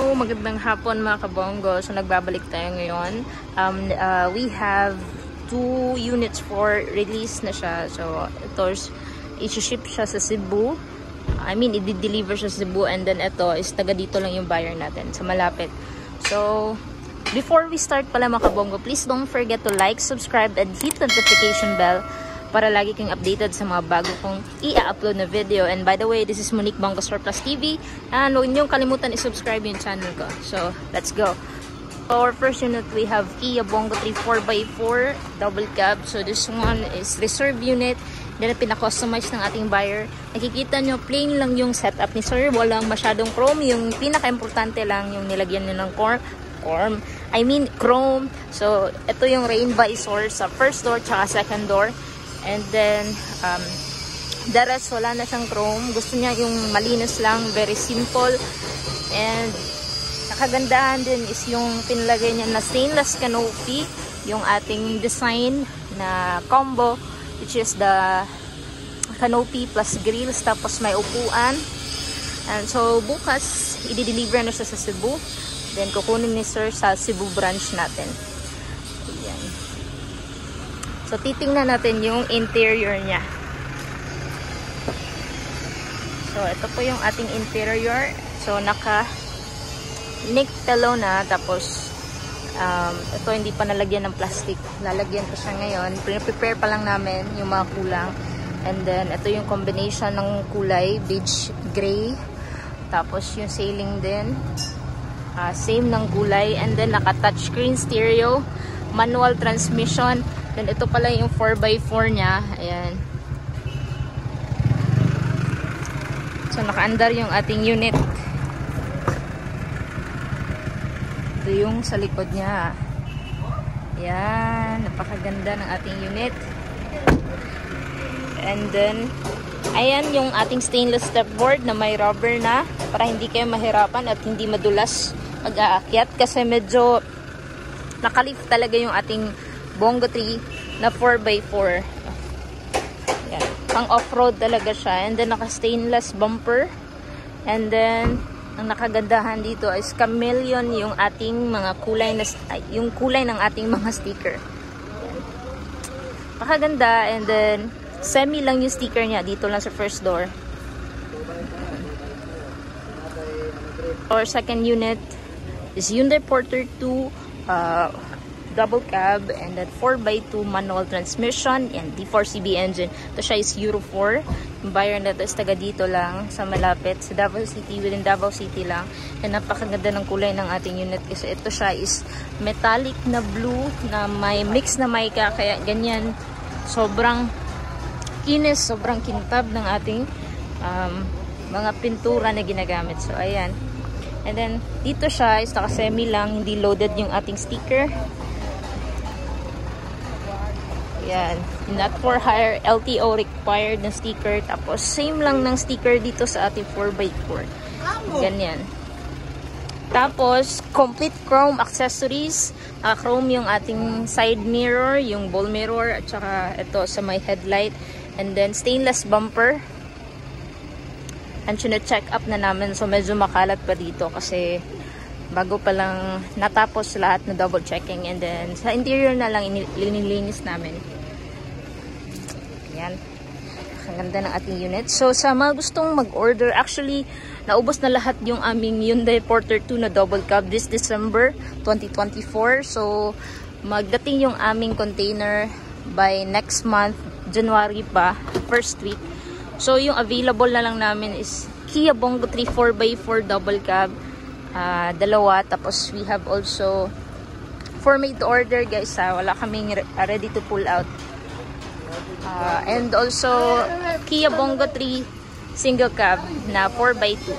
Hello, magandang hapon mga kabonggo. So nagbabalik tayo ngayon. We have 2 units for release na siya. So ito, i-ship siya sa Cebu. I mean, i-deliver siya sa Cebu, and then ito is taga dito lang yung buyer natin sa malapit. So before we start pala mga kabonggo, please don't forget to like, subscribe, and hit the notification bell para lagi kang updated sa mga bago kong i-upload na video. And by the way, this is Monique Bongo Surplus TV, and huwag niyong kalimutan i-subscribe yung channel ko. So let's go. For our first unit, we have Kia Bongo 3 4x4 double cab. So this one is reserve unit. Then pina-customize ng ating buyer. Nakikita nyo, plain lang yung setup ni sir. Walang masyadong chrome. Yung pinaka-importante lang yung nilagyan nyo ng chrome. So ito yung rain visor sa first door tsaka second door. And then, the rest, wala na siyang chrome. Gusto niya yung malinis lang, very simple. And, nakagandahan din is yung pinlagay niya na stainless canopy. Yung ating design na combo, which is the canopy plus grills, tapos may upuan. And so, bukas, i-deliver na siya sa Cebu. Then, kukunin ni sir sa Cebu branch natin. Ayan. So, titingnan natin yung interior niya. So, ito po yung ating interior. So, naka-neck pillow na. Tapos, ito hindi pa nalagyan ng plastic. Lalagyan pa siya ngayon. Prepare pa lang namin yung mga kulang. And then, ito yung combination ng kulay. Beige gray. Tapos, yung ceiling din. Same ng kulay. And then, naka-touchscreen stereo. Manual transmission. Then, ito pala yung 4x4 niya. Ayan. So, nakaandar yung ating unit. Ito yung sa likod niya. Ayan. Napakaganda ng ating unit. And then, ayan yung ating stainless stepboard na may rubber na. Para hindi kayo mahirapan at hindi madulas mag-aakyat. Kasi medyo nakalift talaga yung ating Bongo 3 na 4x4. Yan. Pang off-road talaga siya. And then, naka-stainless bumper. And then, ang nakagandahan dito is chameleon yung ating mga kulay na, yung kulay ng ating mga sticker. Yan. Pakaganda. And then, semi lang yung sticker niya. Dito lang sa first door. Our second unit is Hyundai Porter 2 double cab, and then 4x2 manual transmission and D4CB engine. Ito siya is Euro 4. Yung buyer na ito is taga dito lang sa malapit sa Davao City, within Davao City lang. And napakaganda ng kulay ng ating unit kasi ito siya is metallic na blue na may mix na mica, kaya ganyan sobrang kinis, sobrang kintab ng ating mga pintura na ginagamit. So ayan. And then dito siya is naka-semi lang, hindi loaded yung ating sticker. Yan. Not for hire, LTO required na sticker. Tapos, same lang ng sticker dito sa ating 4x4. Ganyan. Tapos, complete chrome accessories. Chrome yung ating side mirror, yung ball mirror, at saka ito sa may headlight. And then, stainless bumper. And check up na namin. So, medyo makalat pa dito kasi bago pa lang natapos lahat na double checking. And then, sa interior na lang linilinis namin. Yan. Ang ganda ng ating unit. So, sa mga gustong mag-order, actually, naubos na lahat yung aming Hyundai Porter 2 na double cab this December 2024. So, magdating yung aming container by next month, January pa, first week. So, yung available na lang namin is Kia Bongo 3 4x4 double cab. Dalawa. Tapos, we have also for made to order, guys. Wala kaming ready to pull out. And also, Kia Bongo 3 single cab na 4x2.